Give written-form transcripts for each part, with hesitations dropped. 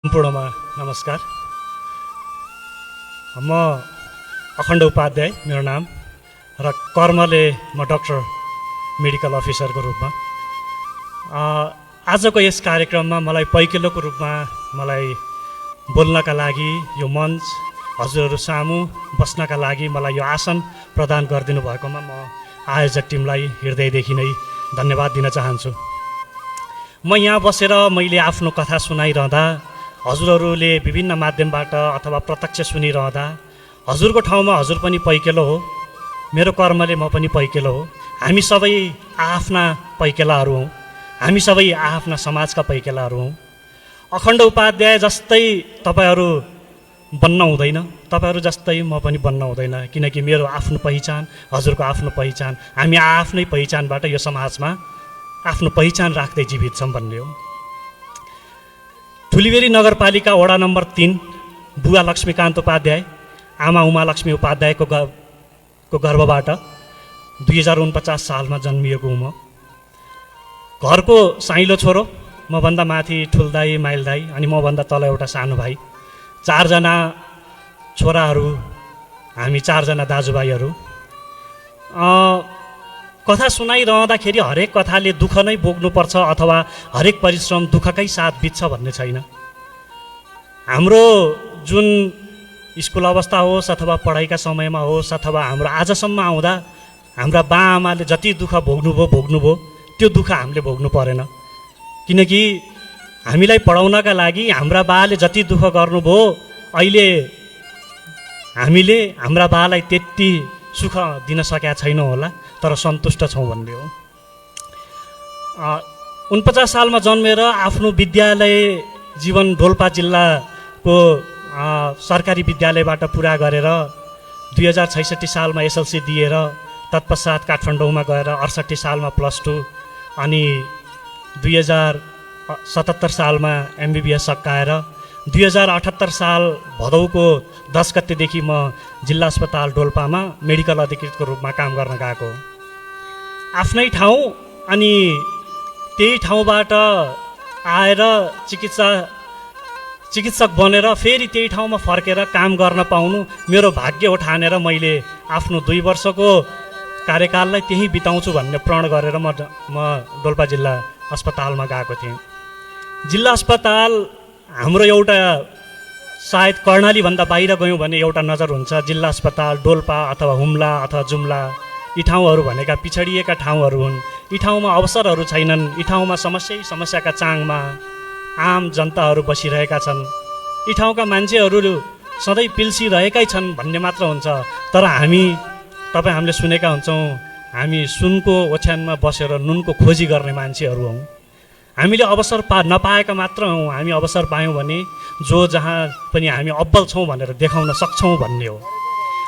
सम्पूर्णमा नमस्कार। म अखण्ड उपाध्याय मेरो नाम र कर्मले म डाक्टर मेडिकल अफिसरको रूपमा आजको यस कार्यक्रममा मलाई पैकेलोको रूपमा मलाई बोल्नका लागि यो मञ्च हजुरहरू सामु बस्नका लागि मलाई यो आसन प्रदान गरिदिनु भएकोमा म आयोजक टिमलाई हृदयदेखि नै धन्यवाद दिन चाहन्छु। म यहाँ बसेर मैले आफ्नो कथा सुनाइरहँदा हजुरहरूले विभिन्न माध्यमबाट अथवा प्रत्यक्ष सुनिरहँदा हजुरको ठाउँमा हजुर पनि पैकेलो हो, मेरो कर्मले म पनि पैकेलो हो। हामी सबै आफ्ना पैकेलाहरू हौँ, हामी सबै आफ्ना समाजका पैकेलाहरू हौँ। अखण्ड उपाध्याय जस्तै तपाईँहरू बन्न हुँदैन, तपाईँहरू जस्तै म पनि बन्न हुँदैन, किनकि मेरो आफ्नो पहिचान, हजुरको आफ्नो पहिचान, हामी आफ्नै पहिचानबाट यो समाजमा आफ्नो पहिचान राख्दै जीवित छौँ भन्ने हो। ठुलीबेरी नगरपालिका वडा नम्बर 3 बुवा लक्ष्मीकान्त उपाध्याय आमा उमालक्ष्मी उपाध्यायको गर्भबाट 2049 सालमा जन्मिएको हुँ। म घरको साइलो छोरो, मभन्दा माथि ठुल्दाई माइलदाई अनि मभन्दा तल एउटा सानो भाइ, 4 जना छोराहरू, हामी 4 जना दाजुभाइहरू। कथा सुनाइरहँदाखेरि हरेक कथाले दुःख नै बोक्नुपर्छ अथवा हरेक परिश्रम दुःखकै साथ बित्छ भन्ने छैन। हाम्रो जुन स्कुल अवस्था होस् अथवा पढाइका समयमा होस् अथवा हाम्रो आजसम्म आउँदा हाम्रा बाआमाले जति दुःख भोग्नुभयो त्यो दुःख हामीले भोग्नु परेन, किनकि हामीलाई पढाउनका लागि हाम्रा बाले जति दुःख गर्नुभयो अहिले हामीले हाम्रा बालाई त्यति सुख दिन सकेका छैनौँ होला, तर सन्तुष्ट छौँ भन्ने हो। 49 सालमा जन्मेर आफ्नो विद्यालय जीवन डोल्पा जिल्लाको सरकारी विद्यालयबाट पुरा गरेर 2066 सालमा एसएलसी दिएर तत्पश्चात काठमाडौँमा गएर 68 सालमा +2 अनि 2077 सालमा एमबिबिएस सकाएर 2078 साल भदौको 10 गतेदेखि म जिल्ला अस्पताल डोल्पामा मेडिकल अधिकृतको रूपमा काम गर्न गएको। आफ्नै ठाउँ अनि त्यही ठाउँबाट आएर चिकित्सक बनेर फेरि त्यही ठाउँमा फर्केर काम गर्न पाउनु मेरो भाग्य हो ठानेर मैले आफ्नो 2 वर्षको कार्यकाललाई त्यही बिताउँछु भन्ने प्रण गरेर म डोल्पा जिल्ला अस्पतालमा गएको थिएँ। जिल्ला अस्पताल हाम्रो एउटा सायद कर्णालीभन्दा बाहिर गयौँ भने एउटा नजर हुन्छ, जिल्ला अस्पताल डोल्पा अथवा हुम्ला अथवा जुम्ला यी ठाउँहरू भनेका पिछडिएका ठाउँहरू हुन्। यी ठाउँमा अवसरहरू छैनन्, यी ठाउँमा समस्याका चाङमा आम जनताहरू बसिरहेका छन्, यी ठाउँका मान्छेहरू सधैँ पिल्सिरहेकै छन् भन्ने मात्र हुन्छ। तर हामीले सुनेका हुन्छौँ, हामी सुनको ओछ्यानमा बसेर नुनको खोजी गर्ने मान्छेहरू हौँ। हामीले अवसर नपाएका मात्र हौँ, हामी अवसर पायौँ भने जहाँ पनि हामी अब्बल छौँ भनेर देखाउन सक्छौँ भन्ने हो।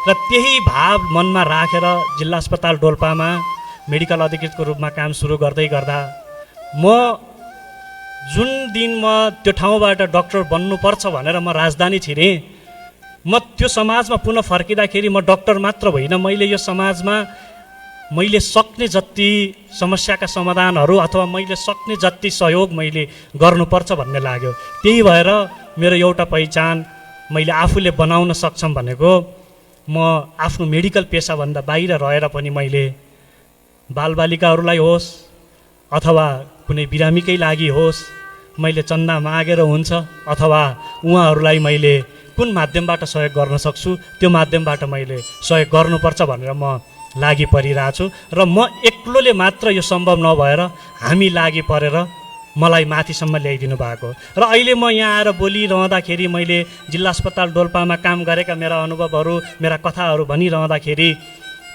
र त्यही भाव मनमा राखेर जिल्ला अस्पताल डोल्पामा मेडिकल अधिकृतको रूपमा काम सुरु गर्दै गर्दा जुन दिन म त्यो ठाउँबाट डाक्टर बन्नुपर्छ भनेर म राजधानी छिरेँ, म त्यो समाजमा पुनः फर्किँदाखेरि म डाक्टर मात्र होइन, मैले यो समाजमा मैले सक्ने जति समस्याका समाधानहरू अथवा मैले सक्ने जति सहयोग मैले गर्नुपर्छ भन्ने लाग्यो। त्यही भएर मेरो एउटा पहिचान मैले आफूले बनाउन सक्छम भनेको म आफ्नो मेडिकल पेसाभन्दा बाहिर रहेर पनि मैले बालबालिकाहरूलाई होस् अथवा कुनै बिरामीकै लागि होस् मैले चन्दा मागेर हुन्छ अथवा उहाँहरूलाई मैले कुन माध्यमबाट सहयोग गर्न सक्छु त्यो माध्यमबाट मैले सहयोग गर्नुपर्छ भनेर म लागि परिरहेको छु। र म एक्लोले मात्र यो सम्भव नभएर हामी लागि परेर मलाई माथिसम्म ल्याइदिनु भएको। र अहिले म यहाँ आएर बोलिरहँदाखेरि मैले जिल्ला अस्पताल डोल्पामा काम गरेका मेरा अनुभवहरू, मेरा कथाहरू भनिरहँदाखेरि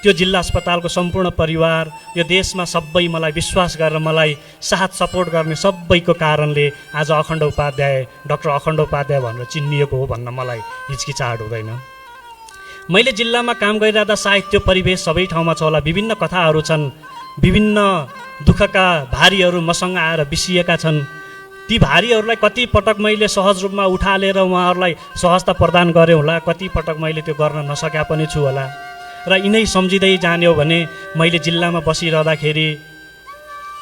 त्यो जिल्ला अस्पतालको सम्पूर्ण परिवार, यो देशमा सबै मलाई विश्वास गरेर मलाई साथ सपोर्ट गर्ने सबैको कारणले आज डाक्टर अखण्ड उपाध्याय भनेर चिनिएको हो भन्न मलाई हिचकिचाहट हुँदैन। मैले जिल्लामा काम गरिरहँदा सायद त्यो परिवेश सबै ठाउँमा छ होला, विभिन्न कथाहरू छन्, विभिन्न दुःखका भारीहरू मसँग आएर बिसिएका छन्। ती भारीहरूलाई कति पटक मैले सहज रूपमा उठालेर उहाँहरूलाई सहजता प्रदान गरेँ होला, कति पटक मैले त्यो गर्न नसकेका पनि छु होला। र यिनै सम्झिँदै जाने हो भने मैले जिल्लामा बसिरहँदाखेरि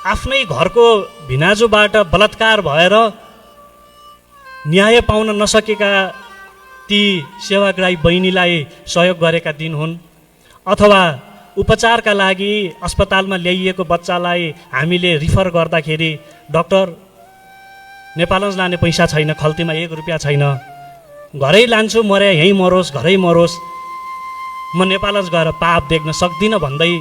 आफ्नै घरको भिनाजुबाट बलात्कार भएर न्याय पाउन नसकेका ती सेवाग्राही बहिनीलाई सहयोग गरेका दिन हुन्, अथवा उपचारका लागि अस्पतालमा ल्याइएको बच्चालाई हामीले रिफर गर्दाखेरि डाक्टर नेपालगञ्ज लाने पैसा छैन, खल्तीमा 1 रुपियाँ छैन, घरै लान्छु मरे यहीँ मरोस्, घरै मरोस्, म नेपालगञ्ज गएर पाप देख्न सक्दिनँ भन्दै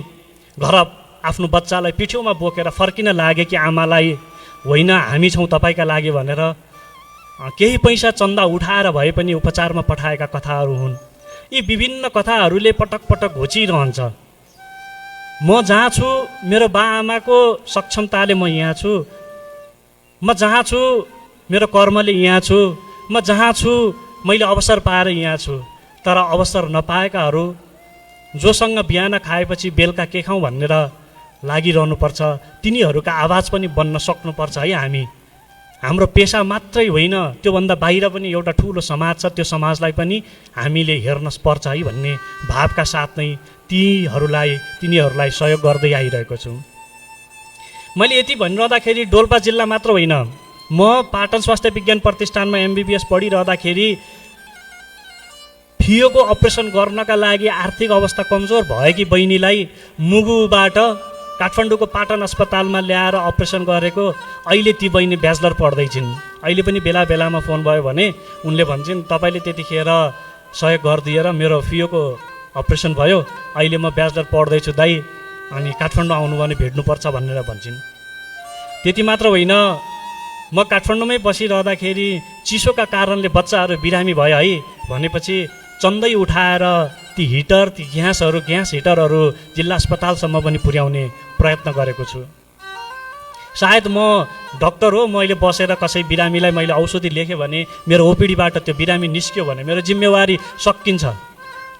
घर आफ्नो बच्चालाई पिठ्यौमा बोकेर फर्किन लागे कि आमालाई होइन हामी छौँ तपाईँका लागि भनेर केही पैसा चन्दा उठाएर भए पनि उपचारमा पठाएका कथाहरू हुन्। यी विभिन्न कथाहरूले पटक पटक घोचिरहन्छ। म जहाँ छु मेरो बाआमाको सक्षमताले म यहाँ छु, म जहाँ छु मेरो कर्मले यहाँ छु, म जहाँ छु मैले अवसर पाएर यहाँ छु। तर अवसर नपाएकाहरू जोसँग बिहान खाएपछि बेलुका के खाउँ भनेर लागिरहनुपर्छ, तिनीहरूका आवाज पनि बन्न सक्नुपर्छ है हामी। हाम्रो पेसा मात्रै होइन, त्योभन्दा बाहिर पनि एउटा ठुलो समाज छ, त्यो समाजलाई पनि हामीले हेर्न पर्छ है भन्ने भावका साथ नै तिनीहरूलाई सहयोग गर्दै आइरहेको छु। मैले यति भनिरहँदाखेरि डोल्पा जिल्ला मात्र होइन, म पाटन स्वास्थ्य विज्ञान प्रतिष्ठानमा MBBS पढिरहँदाखेरि फियोको अपरेसन गर्नका लागि आर्थिक अवस्था कमजोर भएकी बहिनीलाई मुगुबाट काठमाडौँको पाटन अस्पतालमा ल्याएर अपरेसन गरेको अहिले ती बहिनी ब्याचलर पढ्दैछिन्। अहिले पनि बेला बेलामा फोन भयो भने उनले भन्छन् तपाईँले त्यतिखेर सहयोग गरिदिएर मेरो फियोको अपरेसन भयो, अहिले म ब्याचलर पढ्दैछु दाइ, अनि काठमाडौँ आउनु भने भेट्नुपर्छ भनेर भन्छन्। त्यति मात्र होइन, म काठमाडौँमै बसिरहँदाखेरि चिसोका कारणले बच्चाहरू बिरामी भयो है भनेपछि चन्दै उठाएर ती ग्यास हिटरहरू जिल्ला अस्पतालसम्म पनि पुर्याउने प्रयत्न गरेको छु। सायद म डक्टर हो, मैले बसेर कसै बिरामीलाई मैले औषधि लेखेँ भने मेरो ओपिडीबाट त्यो बिरामी निस्क्यो भने मेरो जिम्मेवारी सकिन्छ,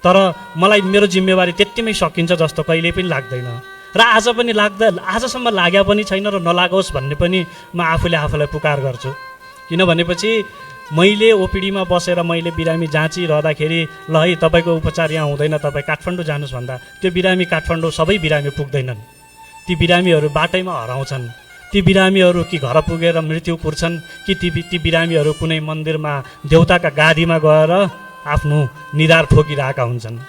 तर मलाई मेरो जिम्मेवारी त्यत्तिमै सकिन्छ जस्तो कहिल्यै पनि लाग्दैन र आजसम्म लाग्या पनि छैन र नलागोस् भन्ने पनि म आफूलाई पुकार गर्छु। किनभनेपछि मैले ओपिडीमा बसेर मैले बिरामी जाँचिरहँदाखेरि ल है तपाईँको उपचार यहाँ हुँदैन, तपाईँ काठमाडौँ जानुहोस् भन्दा त्यो बिरामी काठमाडौँ सबै बिरामी पुग्दैनन्। ती बिरामीहरू बाटैमा हराउँछन्, ती बिरामीहरू कि घर पुगेर मृत्यु पुर्छन् कि ती बिरामीहरू कुनै मन्दिरमा देउताका गादीमा गएर आफ्नो निधार ठोकिरहेका हुन्छन्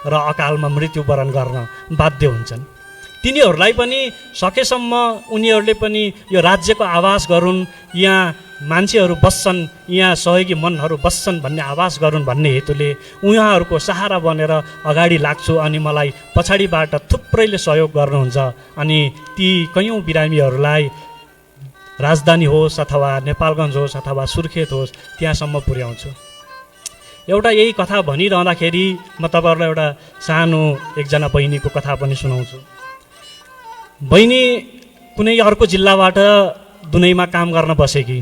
र अकालमा मृत्युवरण गर्न बाध्य हुन्छन्। तिनीहरूलाई पनि सकेसम्म उनीहरूले पनि यो राज्यको आवाज गरून्, यहाँ मान्छेहरू बस्छन्, यहाँ सहयोगी मनहरू बस्छन् भन्ने आवाज गरून् भन्ने हेतुले उहाँहरूको सहारा बनेर अगाडि लाग्छु। अनि मलाई पछाडिबाट थुप्रैले सहयोग गर्नुहुन्छ अनि ती कयौँ बिरामीहरूलाई राजधानी होस् अथवा नेपालगञ्ज होस् अथवा सुर्खेत होस् त्यहाँसम्म पुर्याउँछु। एउटा यही कथा भनिरहँदाखेरि म तपाईँहरूलाई एउटा सानो एकजना बहिनीको कथा पनि सुनाउँछु। बहिनी कुनै अर्को जिल्लाबाट दुनैमा काम गर्न बसेकी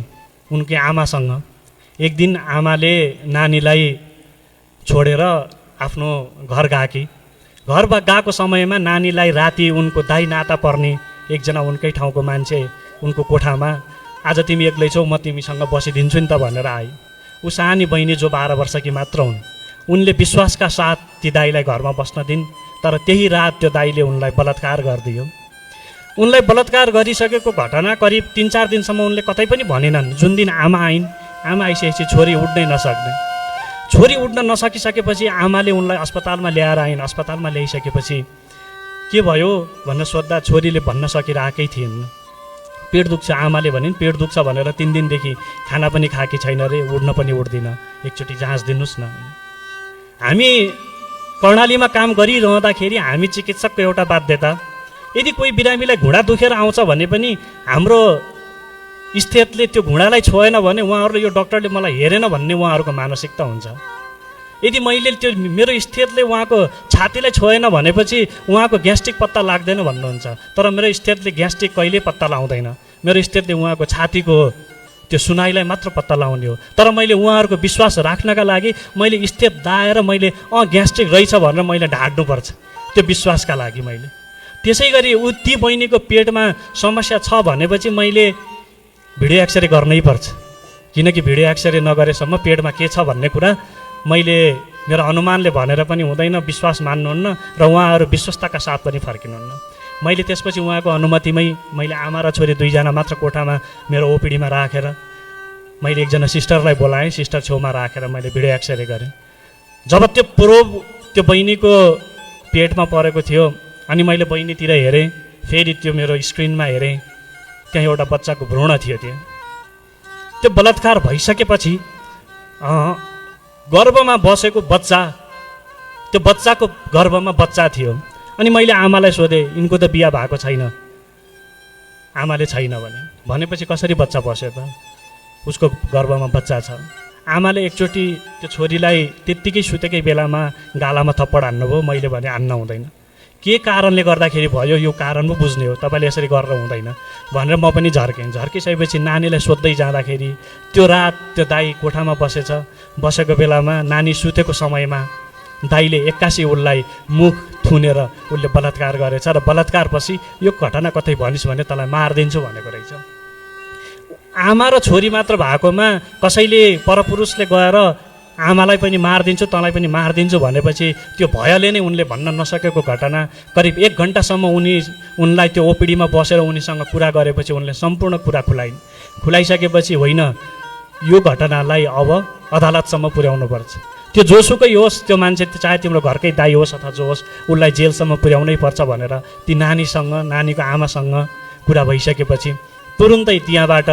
उनकी आमासँग। एक दिन आमाले नानीलाई छोडेर आफ्नो घर गएकी। घर गएको समयमा नानीलाई राति उनको दाइ नाता पर्ने एकजना उनकै ठाउँको मान्छे उनको कोठामा, आज तिमी एक्लै छौ, म तिमीसँग बसिदिन्छु नि त भनेर आई। ऊ सानी बहिनी जो 12 वर्षकी मात्र हुन्। उनले विश्वासका साथ ती दाइलाई घरमा बस्न दिन्, तर त्यही रात त्यो दाइले उनलाई बलात्कार गरिदियो। उनलाई बलात्कार गरिसकेको घटना करिब 3-4 दिनसम्म उनले कतै पनि भनेनन्। जुन दिन आमा आइन्, आमा आइसकेपछि छोरी उड्नै नसक्ने, छोरी उड्न नसकिसकेपछि आमाले उनलाई अस्पतालमा ल्याएर आइन्। अस्पतालमा ल्याइसकेपछि के भयो भनेर सोद्धा छोरीले भन्न सकिरहेकै थिइन्। पेट दुख्छ, आमाले भनिन् पेट दुख्छ भनेर 3 दिनदेखि खाना पनि खाएकी छैन रे, उड्न पनि उड्दिन, एकचोटि जाँच दिनुहोस् न। हामी कर्णालीमा काम गरिरहँदाखेरि हामी चिकित्सकको एउटा बाध्यता, यदि कोही बिरामीलाई घुँडा दुखेर आउँछ भने पनि हाम्रो स्थितले त्यो घुँडालाई छोएन भने उहाँहरूले यो डक्टरले मलाई हेरेन भन्ने उहाँहरूको मानसिकता हुन्छ। यदि मैले त्यो मेरो स्थितले उहाँको छातीलाई छोएन भनेपछि उहाँको ग्यास्ट्रिक पत्ता लाग्दैन भन्नुहुन्छ, तर मेरो स्थितले ग्यास्ट्रिक कहिल्यै पत्ता लाउँदैन। मेरो स्थितले उहाँको छातीको त्यो सुनाइलाई मात्र पत्ता लाउने हो। तर मैले उहाँहरूको विश्वास राख्नका लागि मैले स्थित दाएर मैले ग्यास्ट्रिक रहेछ भनेर मैले ढाड्नुपर्छ, त्यो विश्वासका लागि मैले। त्यसै गरी ती बहिनीको पेटमा समस्या छ भनेपछि मैले भिडियो एक्सरे गर्नै पर्छ, किनकि भिडियो एक्सरे नगरेसम्म पेटमा के छ भन्ने कुरा मैले मेरो अनुमानले भनेर पनि हुँदैन, विश्वास मान्नुहुन्न र उहाँहरू विश्वस्तका साथ पनि फर्किनुहुन्न। मैले त्यसपछि उहाँको अनुमतिमै मैले आमा र छोरी 2जना मात्र कोठामा मेरो ओपिडीमा राखेर मैले एकजना सिस्टरलाई बोलाएँ, सिस्टर छेउमा राखेर मैले भिडियो एक्सरे गरेँ। जब त्यो प्रोब त्यो बहिनीको पेटमा परेको थियो अनि मैले बहिनीतिर हेरेँ, फेरि त्यो मेरो स्क्रिनमा हेरेँ, त्यहाँ एउटा बच्चाको भ्रूण थियो। त्यो बलात्कार भइसकेपछि गर्भमा बसेको बच्चा, त्यो बच्चाको गर्भमा बच्चा थियो। अनि मैले आमालाई सोधेँ, यिनको त बिहा भएको छैन। आमाले छैन भनेपछि कसरी बच्चा बस्यो त? उसको गर्भमा बच्चा छ। आमाले एकचोटि त्यो छोरीलाई त्यत्तिकै सुतेकै बेलामा गालामा थप्पड हान्नुभयो। मैले भने हान्न हुँदैन, के कारणले गर्दाखेरि भयो यो कारण पो बुझ्ने हो, तपाईँले यसरी गरेर हुँदैन भनेर म पनि झर्केँ। झर्किसकेपछि नानीलाई सोध्दै जाँदाखेरि त्यो रात त्यो दाई कोठामा बसेको बेलामा नानी सुतेको समयमा दाईले 81 उसलाई मुख थुनेर उसले बलात्कार गरेछ र बलात्कारपछि यो घटना कतै भनिस् भने तँलाई मारिदिन्छु भनेको रहेछ। आमा र छोरी मात्र भएकोमा कसैले परपुरुषले गएर आमालाई पनि मारिदिन्छु तँलाई पनि मारिदिन्छु भनेपछि त्यो भयले नै उनले भन्न नसकेको घटना करिब 1 घन्टासम्म उनलाई त्यो ओपिडीमा बसेर उनीसँग कुरा गरेपछि उनले सम्पूर्ण कुरा खुलाइसकेपछि होइन यो घटनालाई अब अदालतसम्म पुर्याउनुपर्छ। त्यो जोसुकै होस्, त्यो मान्छे चाहे तिम्रो घरकै दाइ होस् अथवा जो होस्, उसलाई जेलसम्म पुर्याउनै पर्छ भनेर ती नानीको आमासँग कुरा भइसकेपछि तुरुन्तै त्यहाँबाट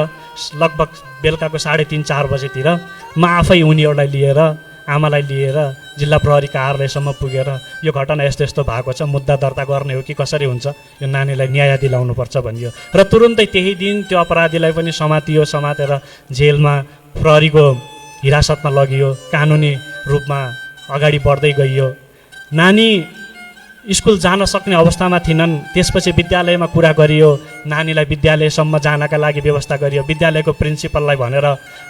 लगभग बेलुकाको 3:30-4 बजेतिर म आफै उनीहरूलाई लिएर, आमालाई लिएर जिल्ला प्रहरी कार्यालयसम्म पुगेर यो घटना यस्तो यस्तो भएको छ, मुद्दा दर्ता गर्ने हो कि कसरी हुन्छ, यो नानीलाई न्याय दिलाउनुपर्छ भनियो। र तुरुन्तै त्यही दिन त्यो अपराधीलाई पनि समातेर जेलमा प्रहरीको हिरासतमा लगियो, कानुनी रूपमा अगाडि बढ्दै गइयो। नानी स्कुल जान सक्ने अवस्थामा थिएनन्। त्यसपछि विद्यालयमा कुरा गरियो, नानीलाई विद्यालयसम्म जानका लागि व्यवस्था गरियो। विद्यालयको प्रिन्सिपललाई भनेर,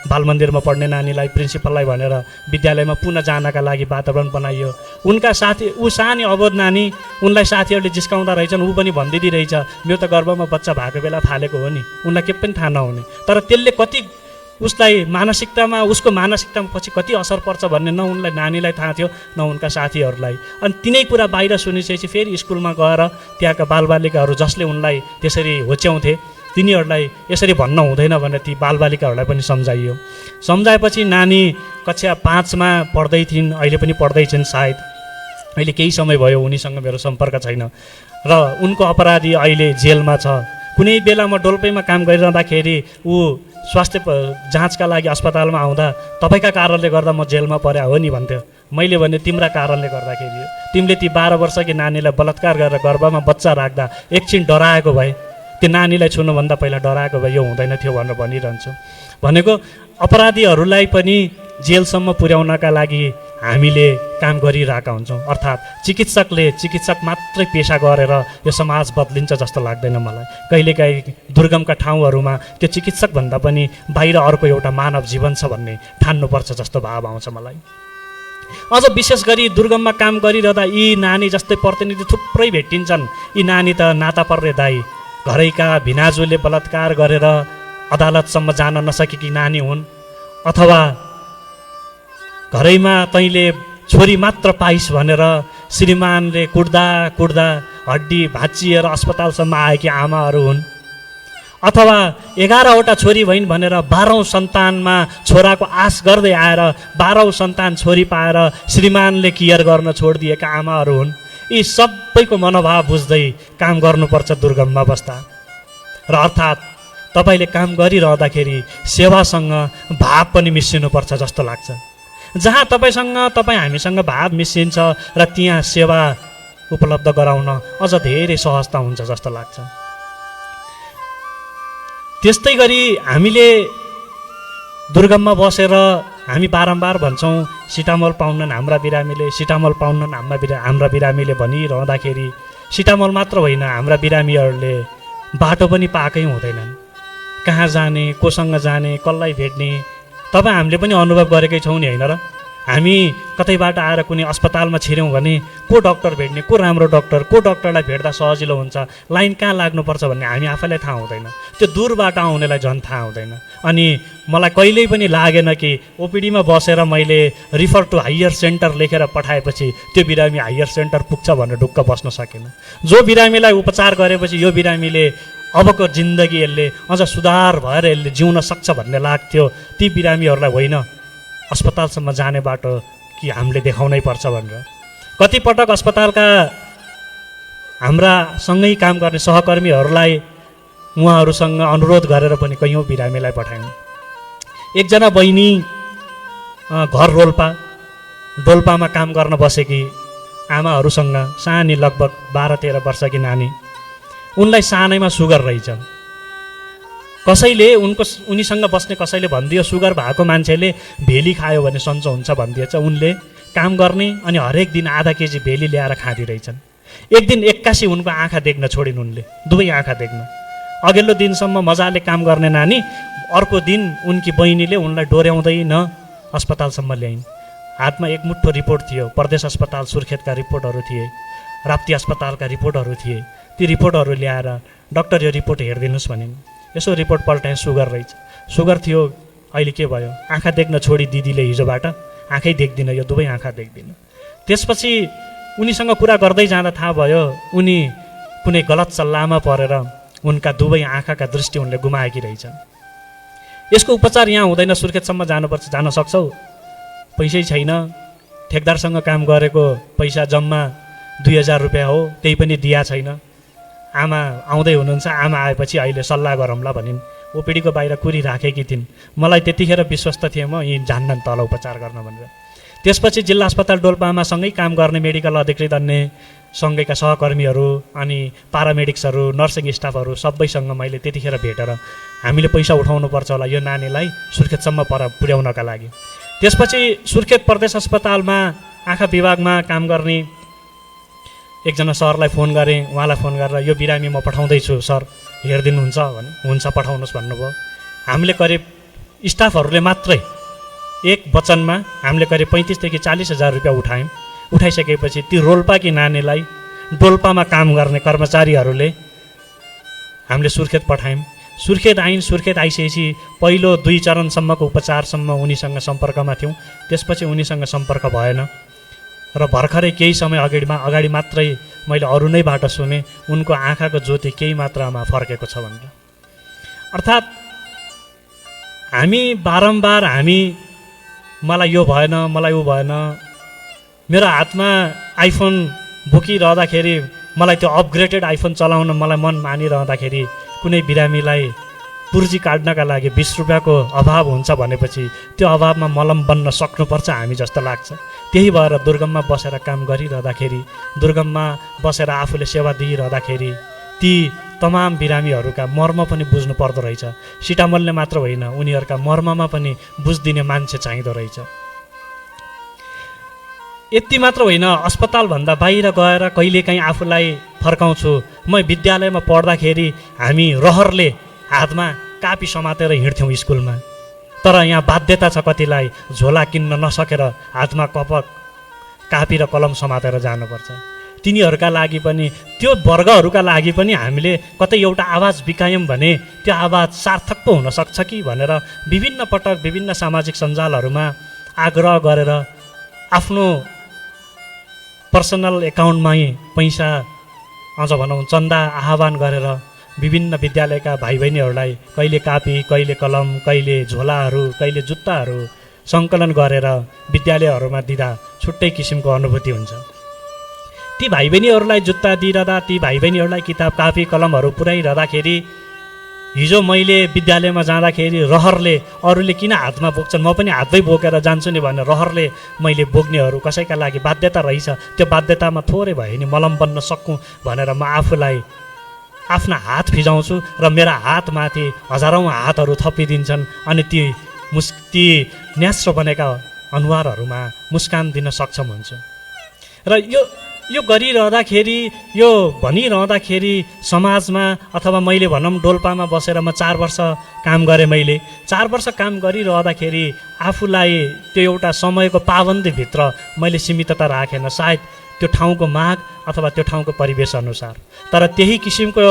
बालमन्दिरमा पढ्ने नानीलाई प्रिन्सिपललाई भनेर विद्यालयमा पुनः जानका लागि वातावरण बनाइयो। उनका साथी, ऊ सानी अबोध नानी, उनलाई साथीहरूले जिस्काउँदा रहेछन्। ऊ पनि भनिदिँदै रहेछ मेरो त गर्भमा बच्चा भएको बेला फालेको हो नि, उनलाई के पनि थाहा नहुने। तर त्यसले कति उसको मानसिकतामा पछि कति असर पर्छ भन्ने न उनलाई, नानीलाई थाहा थियो न उनका साथीहरूलाई। अनि तिनै कुरा बाहिर सुनिसकेपछि फेरि स्कुलमा गएर त्यहाँका बालबालिकाहरू जसले उनलाई त्यसरी होच्याउँथे तिनीहरूलाई यसरी भन्न हुँदैन भनेर ती बालबालिकाहरूलाई पनि सम्झाएपछि नानी कक्षा 5मा पढ्दै थिइन्, अहिले पनि पढ्दैछन् सायद। अहिले केही समय भयो उनीसँग मेरो सम्पर्क छैन र उनको अपराधी अहिले जेलमा छ। कुनै बेला म डोल्पैमा काम गरिरहँदाखेरि ऊ स्वास्थ्य जाँचका लागि अस्पतालमा आउँदा तपाईँका कारणले गर्दा म जेलमा परे हो नि भन्थ्यो। मैले भने तिम्रा कारणले गर्दाखेरि हो, तिमीले ती 12 वर्षकी नानीलाई बलात्कार गरेर गर्भमा बच्चा राख्दा एकछिन डराएको भए, त्यो नानीलाई छुनुभन्दा पहिला डराएको भए यो हुँदैन थियो भनेर भनिरहन्छु। भनेको अपराधीहरूलाई पनि जेलसम्म पुर्याउनका लागि हामीले काम गरिरहेका हुन्छौँ। अर्थात् चिकित्सक मात्रै पेसा गरेर यो समाज बदलिन्छ जस्तो लाग्दैन मलाई। कहिलेकाहीँ दुर्गमका ठाउँहरूमा त्यो चिकित्सकभन्दा पनि बाहिर अर्को एउटा मानव जीवन छ भन्ने ठान्नुपर्छ जस्तो भाव आउँछ मलाई। अझ विशेष गरी दुर्गममा काम गरिरहँदा यी नानी जस्तै प्रतिनिधि थुप्रै भेटिन्छन्। यी नानी त नाता पर्ने दाइ, घरैका भिनाजुले बलात्कार गरेर अदालतसम्म जान नसकेकी नानी हुन्, अथवा घरैमा तैँले छोरी मात्र पाइस् भनेर श्रीमानले कुट्दा हड्डी भाँचिएर अस्पतालसम्म आएकी आमाहरू हुन्, अथवा 11वटा छोरी भइन् भनेर 12औं सन्तानमा छोराको आश गर्दै आएर 12औं सन्तान छोरी पाएर श्रीमानले केयर गर्न छोडिदिएका आमाहरू हुन्। यी सबैको मनोभाव बुझ्दै काम गर्नुपर्छ दुर्गममा बस्दा। र अर्थात् तपाईँले काम गरिरहँदाखेरि सेवासँग भाव पनि मिसिनुपर्छ जस्तो लाग्छ। जहाँ तपाईँ हामीसँग भाव मिसिन्छ र त्यहाँ सेवा उपलब्ध गराउन अझ धेरै सहजता हुन्छ जस्तो लाग्छ। त्यस्तै गरी हामीले दुर्गममा बसेर हामी बारम्बार भन्छौँ सिटामोल पाउनन् हाम्रा बिरामीले, सिटामोल पाउनन् हाम्रा बिरामीले भनिरहँदाखेरि सिटामोल मात्र होइन, हाम्रा बिरामीहरूले बाटो पनि पाएकै हुँदैनन्। कहाँ जाने, कोसँग जाने, कसलाई भेट्ने तपाईँ हामीले पनि अनुभव गरेकै छौँ नि, होइन र? हामी कतैबाट आएर कुनै अस्पतालमा छिर्यौँ भने को डक्टर भेट्ने, को राम्रो डक्टर, को डक्टरलाई भेट्दा सजिलो हुन्छ, लाइन कहाँ लाग्नुपर्छ भन्ने हामी आफैलाई थाहा हुँदैन। त्यो दूरबाट आउनेलाई झन् थाहा हुँदैन। अनि मलाई कहिल्यै पनि लागेन कि ओपिडीमा बसेर मैले रिफर टु हायर सेन्टर लेखेर पठाएपछि त्यो बिरामी हायर सेन्टर पुग्छ भनेर ढुक्क बस्न सकेन। जो बिरामीलाई उपचार गरेपछि यो बिरामीले अबको जिन्दगी यसले अझ सुधार भएर यसले जिउन सक्छ भन्ने लाग्थ्यो। ती बिरामीहरूलाई होइन अस्पतालसम्म जाने बाटो कि हामीले देखाउनै पर्छ भनेर। कतिपटक अस्पतालका हाम्रा सँगै काम गर्ने सहकर्मीहरूलाई उहाँहरूसँग अनुरोध गरेर पनि कैयौँ बिरामीलाई पठायौँ। एकजना बहिनी घर डोल्पामा काम गर्न बसेकी आमाहरूसँग सानी लगभग 12-13 वर्षकी नानी, उनलाई सानैमा सुगर रहेछ। कसैले उनीसँग बस्ने कसैले भनिदियो सुगर भएको मान्छेले भेली खायो भने सन्चो हुन्छ भनिदिएछ। उनले काम गर्ने अनि हरेक दिन आधा केजी भेली ल्याएर खाँदी रहेछन्। एक दिन 81 उनको आँखा देख्न छोडिन् उनले, दुवै आँखा देख्न। अघिल्लो दिनसम्म मजाले काम गर्ने नानी अर्को दिन उनकी बहिनीले उनलाई डोर्याउँदैन अस्पतालसम्म ल्याइन्। हातमा एक मुठ्ठो रिपोर्ट थियो, प्रदेश अस्पताल सुर्खेतका रिपोर्टहरू थिए, राप्ती अस्पतालका रिपोर्टहरू थिए। ती रिपोर्टहरू ल्याएर डाक्टर यो रिपोर्ट हेरिदिनुहोस् भनिन्। यसो रिपोर्ट पल्टाएँ, सुगर रहेछ। सुगर थियो, अहिले के भयो? आँखा देख्न छोडी दिदीले हिजोबाट आँखै देख्दिनँ, यो दुवै आँखा देख्दिनँ। त्यसपछि उनीसँग कुरा गर्दै जाँदा थाहा भयो उनी कुनै गलत सल्लाहमा परेर उनका दुवै आँखाका दृष्टि उनले गुमाएकी रहेछन्। यसको उपचार यहाँ हुँदैन, सुर्खेतसम्म जानुपर्छ। जान सक्छौ? पैसै छैन। ठेकदारसँग काम गरेको पैसा जम्मा 2000 रुपियाँ हो, त्यही पनि दिया छैन। आमा आउँदै हुनुहुन्छ, आमा आएपछि अहिले सल्लाह गरौँला भनिन्। ओपिडीको बाहिर कुरी राखेकी थिइन्। मलाई त्यतिखेर विश्वस्त थिएँ म यी जान्नन् तल उपचार गर्न भनेर। त्यसपछि जिल्ला अस्पताल डोल्पामा सँगै काम गर्ने मेडिकल अधिकृत अन्य सँगैका सहकर्मीहरू अनि पारामेडिक्सहरू, नर्सिङ स्टाफहरू सबैसँग मैले त्यतिखेर भेटेर हामीले पैसा उठाउनुपर्छ होला यो नानीलाई सुर्खेतसम्म पुर्याउनका लागि। त्यसपछि सुर्खेत प्रदेश अस्पतालमा आँखा विभागमा काम गर्ने एकजना सरलाई फोन गरेँ। उहाँलाई फोन गरेर यो बिरामी म पठाउँदैछु सर, हेरिदिनुहुन्छ भने। हुन्छ पठाउनुहोस् भन्नुभयो। हामीले करिब स्टाफहरूले मात्रै एक वचनमा हामीले करिब 35,000 देखि 40,000 रुपियाँ उठायौँ। उठाइसकेपछि ती रोल्पाकी नानीलाई डोल्पामा काम गर्ने कर्मचारीहरूले हामीले सुर्खेत पठायौँ। सुर्खेत आइसकेपछि पहिलो 2 चरणसम्मको उपचारसम्म उनीसँग सम्पर्कमा थियौँ। त्यसपछि उनीसँग सम्पर्क भएन र भर्खरै केही समय अगाडि मात्रै मैले अरू नै बाट सुने उनको आँखाको ज्योति केही मात्रामा फर्केको छ भनेर। अर्थात् हामी बारम्बार मलाई यो भएन, मलाई ऊ भएन। मेरो हातमा आइफोन बोकिरहँदाखेरि मलाई त्यो अपग्रेडेड आइफोन चलाउन मलाई मन मानिरहँदाखेरि कुनै बिरामीलाई पुर्जी काट्नका लागि 20 रुपियाँको अभाव हुन्छ भनेपछि त्यो अभावमा मलम बन्न सक्नुपर्छ हामी जस्तो लाग्छ। त्यही भएर दुर्गममा बसेर काम गरिरहँदाखेरि, दुर्गममा बसेर आफूले सेवा दिइरहँदाखेरि ती तमाम बिरामीहरूका मर्म पनि बुझ्नु पर्दो रहेछ। सिटामलले मात्र होइन, उनीहरूका मर्ममा पनि बुझिदिने मान्छे चाहिँदो रहेछ। यति मात्र होइन, अस्पतालभन्दा बाहिर गएर कहिलेकाहीँ आफूलाई फर्काउँछु। म विद्यालयमा पढ्दाखेरि हामी रहरले हातमा कापी समातेर हिँड्थ्यौँ स्कुलमा। तर यहाँ बाध्यता छ कतिलाई झोला किन्न नसकेर हातमा कापी र कलम समातेर जानुपर्छ। तिनीहरूका लागि पनि, त्यो वर्गहरूका लागि पनि हामीले कतै एउटा आवाज बिकायौँ भने त्यो आवाज सार्थक पो हुनसक्छ कि भनेर विभिन्न पटक विभिन्न सामाजिक सञ्जालहरूमा आग्रह गरेर आफ्नो पर्सनल एकाउन्टमै पैसा अझ भनौँ चन्दा आह्वान गरेर विभिन्न विद्यालयका भाइ बहिनीहरूलाई कहिले कापी, कहिले कलम, कहिले झोलाहरू, कहिले जुत्ताहरू सङ्कलन गरेर विद्यालयहरूमा दिँदा छुट्टै किसिमको अनुभूति हुन्छ। ती भाइ बहिनीहरूलाई जुत्ता दिइरहँदा, ती भाइ बहिनीहरूलाई किताब कापी कलमहरू पुर्याइरहँदाखेरि हिजो मैले विद्यालयमा जाँदाखेरि रहरले अरूले किन हातमा बोक्छन्, म पनि हातमै बोकेर जान्छु नि भनेर रहरले मैले बोक्नेहरू कसैका लागि बाध्यता रहेछ। त्यो बाध्यतामा थोरै भए नि मलम बन्न सकूँ भनेर म आफूलाई आफ्ना हात फिजाउँछु र मेरा हातमाथि हजारौँ हातहरू थपिदिन्छन् अनि ती न्यास्रो बनेका अनुहारहरूमा मुस्कान दिन सक्षम हुन्छु। र यो गरिरहँदाखेरि, यो भनिरहँदाखेरि समाजमा अथवा मैले भनौँ डोल्पामा बसेर म 4 वर्ष काम गरेँ। मैले 4 वर्ष काम गरिरहँदाखेरि आफूलाई त्यो एउटा समयको पाबन्दीभित्र मैले सीमितता राखेन, सायद त्यो ठाउँको माग अथवा त्यो ठाउँको परिवेश अनुसार। तर त्यही किसिमको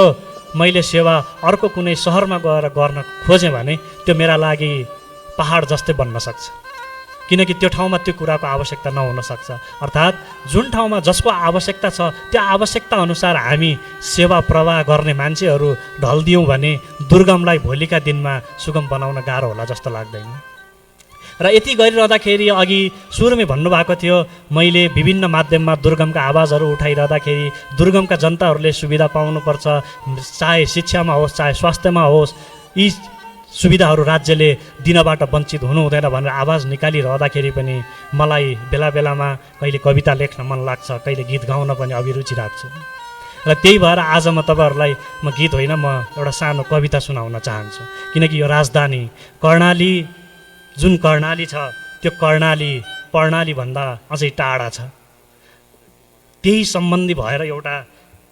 मैले सेवा अर्को कुनै सहरमा गएर गर्न खोजेँ भने त्यो मेरा लागि पहाड जस्तै बन्न सक्छ। किनकि त्यो ठाउँमा त्यो कुराको आवश्यकता नहुन सक्छ। अर्थात् जुन ठाउँमा जसको आवश्यकता छ त्यो आवश्यकता अनुसार हामी सेवा प्रवाह गर्ने मान्छेहरू ढल्दियौँ भने दुर्गमलाई भोलिका दिनमा सुगम बनाउन गाह्रो होला जस्तो लाग्दैन। र यति गरिरहँदाखेरि अघि सुरुमै भन्नुभएको थियो मैले विभिन्न माध्यममा दुर्गमका आवाजहरू उठाइरहँदाखेरि दुर्गमका जनताहरूले सुविधा पाउनुपर्छ, चाहे शिक्षामा होस् चाहे स्वास्थ्यमा होस्, यी सुविधाहरू राज्यले दिनबाट वञ्चित हुनु हुँदैन भनेर आवाज निकालिरहँदाखेरि पनि मलाई बेला बेलामा कहिले कविता लेख्न मन लाग्छ, कहिले गीत गाउन पनि अभिरुचि राख्छु। र त्यही भएर आज म तपाईँहरूलाई म गीत होइन म एउटा सानो कविता सुनाउन चाहन्छु। किनकि यो राजधानी कर्णाली, जुन कर्णाली छ त्यो कर्णाली प्रणालीभन्दा अझै टाढा छ। त्यही सम्बन्धी भएर एउटा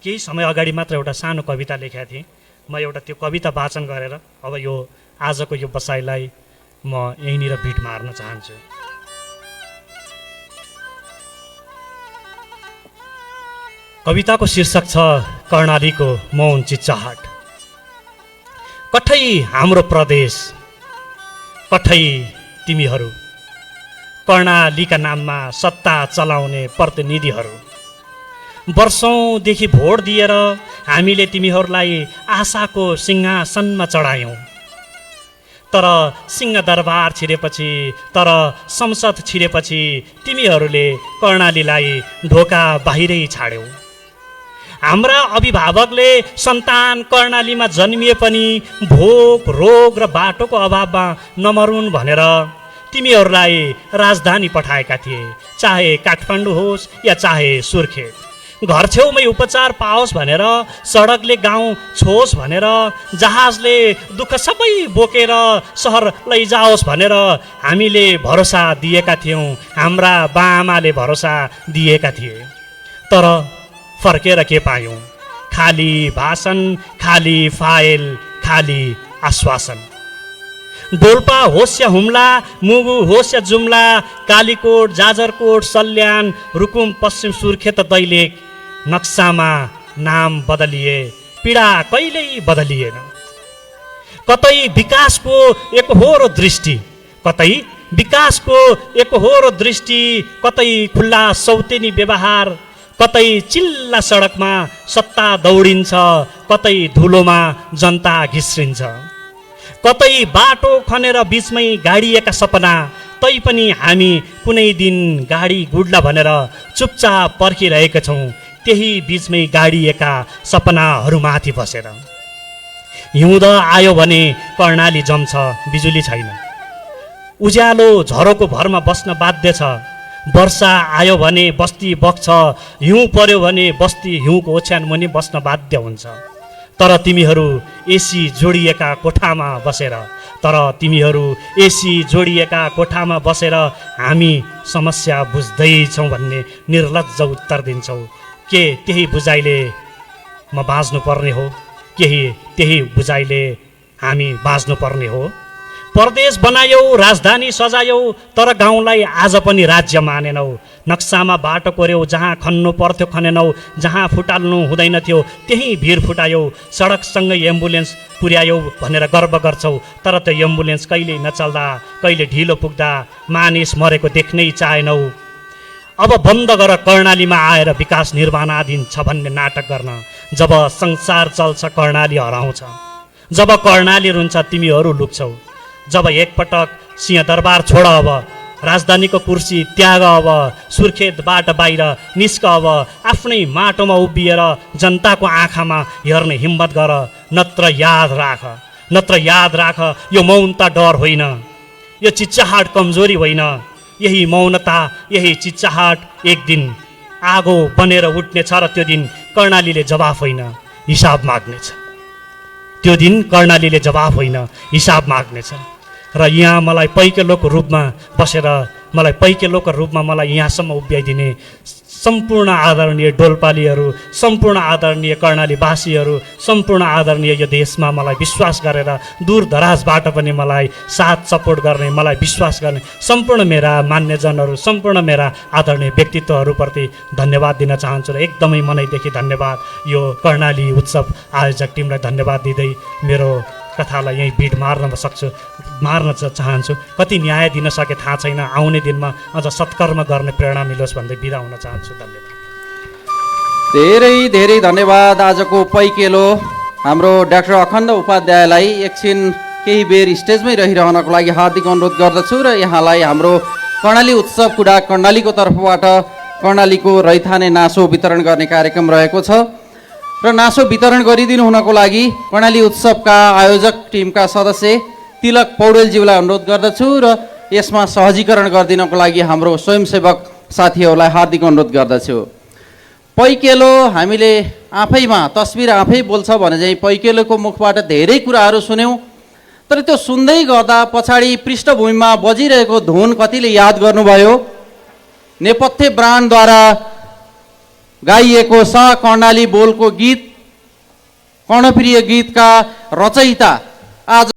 केही समय अगाडि मात्र एउटा सानो कविता लेखेको थिएँ। म एउटा त्यो कविता वाचन गरेर अब यो आजको यो बसाइलाई म यहीँनिर बिट मार्न चाहन्छु। कविताको शीर्षक छ कर्णालीको मौन चिच्चाहट। कठै हाम्रो प्रदेश, कठै तिमीहरू, कर्णालीका नाममा सत्ता चलाउने प्रतिनिधिहरू, वर्षौँदेखि भोट दिएर हामीले तिमीहरूलाई आशाको सिंहासनमा चढायौँ। तर सिंहदरबार छिरेपछि, तर संसद छिरेपछि तिमीहरूले कर्णालीलाई ढोका बाहिरै छाड्यौ। हाम्रा अभिभावकले सन्तान कर्णालीमा जन्मिए पनि भोक रोग र बाटोको अभावमा नमरुन् भनेर तिमीहरूलाई राजधानी पठाएका थिए, चाहे काठमाडौँ होस् या चाहे सुर्खेत। घर छेउमै उपचार पाओस् भनेर, सडकले गाउँ छोस् भनेर, जहाजले दुःख सबै बोकेर सहर लैजाओस् भनेर हामीले भरोसा दिएका थियौँ, हाम्रा बाआमाले भरोसा दिएका थिए। तर फर्केर के पायौँ? खाली भाषण, खाली फाइल, खाली आश्वासन। डोल्पा होस् या हुम्ला, मुगु होस् या जुम्ला, कालीकोट, जाजरकोट, सल्यान, रुकुम, पश्चिम सुर्खेत, दैलेख, नक्सामा नाम बदलिए, पीडा कहिल्यै बदलिएन। कतै विकासको एकहोरो दृष्टि, कतै विकासको एकहोरो दृष्टि, कतै खुल्ला सौतेनी व्यवहार, कतै चिल्ला सडकमा सत्ता दौडिन्छ, कतै धुलोमा जनता घिस्रिन्छ। कतै बाटो खनेर बीचमै गाडिएका सपना, तैपनि हामी कुनै दिन गाडी गुड्ला भनेर चुपचाप पर्खिरहेका छौँ, त्यही बीचमै गाडिएका सपनाहरूमाथि बसेर। हिउँद आयो भने कर्णाली जम्छ, बिजुली छैन, उज्यालो झरोको भरमा बस्न बाध्य छ। वर्षा आयो भने बस्ती बग्छ, हिउँ पर्यो भने बस्ती हिउँको ओछ्यान मुनि बस्न बाध्य हुन्छ। तर तिमीहरू एसी जोडिएका कोठामा बसेर, तर तिमीहरू एसी जोडिएका कोठामा बसेर हामी समस्या बुझ्दैछौँ भन्ने निर्लज्ज उत्तर दिन्छौ। के त्यही बुझाइले म बाँच्नुपर्ने हो? केही त्यही बुझाइले हामी बाँच्नुपर्ने हो? परदेश बनायौ, राजधानी सजायौ, तर गाउँलाई आज पनि राज्य मानेनौ। नक्सामा बाटो कोर्यौ, जहाँ खन्नु पर्थ्यो खनेनौ, जहाँ फुटाल्नु हुँदैन थियो त्यही भिर फुटायौ। सडकसँगै एम्बुलेन्स पुर्यायौ भनेर गर्व गर्छौ, तर त्यो एम्बुलेन्स कहिले नचल्दा, कहिले ढिलो पुग्दा मानिस मरेको देख्नै चाहेनौ। अब बन्द गर कर्णालीमा आएर विकास निर्माणाधीन छ भन्ने नाटक गर्न। जब संसार चल्छ कर्णाली हराउँछ, जब कर्णाली रुन्छ तिमीहरू लुक्छौ। जब एकपटक सिंहदरबार छोड, अब राजधानीको कुर्सी त्याग, अब सुर्खेतबाट बाहिर निस्क, अब आफ्नै माटोमा उभिएर जनताको आँखामा हेर्ने हिम्मत गर। नत्र याद राख, नत्र याद राख, यो मौनता डर होइन, यो चिच्चाहाट कमजोरी होइन। यही मौनता, यही चिच्चाहाट एक दिन आगो बनेर उठ्नेछ र त्यो दिन कर्णालीले जवाफ होइन हिसाब माग्नेछ। त्यो दिन कर्णालीले जवाफ होइन हिसाब माग्नेछ। र यहाँ मलाई पैकेलोको रूपमा बसेर, मलाई पैकेलोको रूपमा मलाई यहाँसम्म उभ्याइदिने सम्पूर्ण आदरणीय डोल्पालीहरू, सम्पूर्ण आदरणीय कर्णालीवासीहरू, सम्पूर्ण आदरणीय यो देशमा मलाई विश्वास गरेर दूर दराजबाट पनि मलाई साथ सपोर्ट गर्ने, मलाई विश्वास गर्ने सम्पूर्ण मेरा मान्यजनहरू, सम्पूर्ण मेरा आदरणीय व्यक्तित्वहरूप्रति धन्यवाद दिन चाहन्छु। र एकदमै मनैदेखि धन्यवाद। यो कर्णाली उत्सव आयोजक टिमलाई धन्यवाद दिँदै मेरो कथालाई यहीँ बिट मार्न चाहन्छु। कति न्याय दिन सके थाहा छैन, आउने दिनमा अझ सत्कर्म गर्ने प्रेरणा मिलोस् भन्दै बिदा हुन चाहन्छु। धन्यवाद। धेरै धेरै धन्यवाद। आजको पैकेलो हाम्रो डाक्टर अखण्ड उपाध्यायलाई एकछिन केही बेर स्टेजमै रहिरहनको लागि हार्दिक अनुरोध गर्दछु र यहाँलाई हाम्रो कर्णाली उत्सव कुडा कर्णालीको तर्फबाट कर्णालीको रैथाने नासो वितरण गर्ने कार्यक्रम रहेको छ र नासो वितरण गरिदिनु हुनको लागि कर्णाली उत्सवका आयोजक टिमका सदस्य तिलक पौडेलज्यूलाई अनुरोध गर्दछु र यसमा सहजीकरण गरिदिनको लागि हाम्रो स्वयंसेवक साथीहरूलाई हार्दिक अनुरोध गर्दछु। पैकेलो हामीले आफैमा तस्बिर आफै बोल्छ भने चाहिँ पैकेलोको मुखबाट धेरै कुराहरू सुन्यौँ, तर त्यो सुन्दै गर्दा पछाडि पृष्ठभूमिमा बजिरहेको धुन कतिले याद गर्नुभयो? नेपथ्य ब्रान्डद्वारा गाइएको स कर्णाली बोलको गीत, कर्णप्रिय गीतका रचयिता आज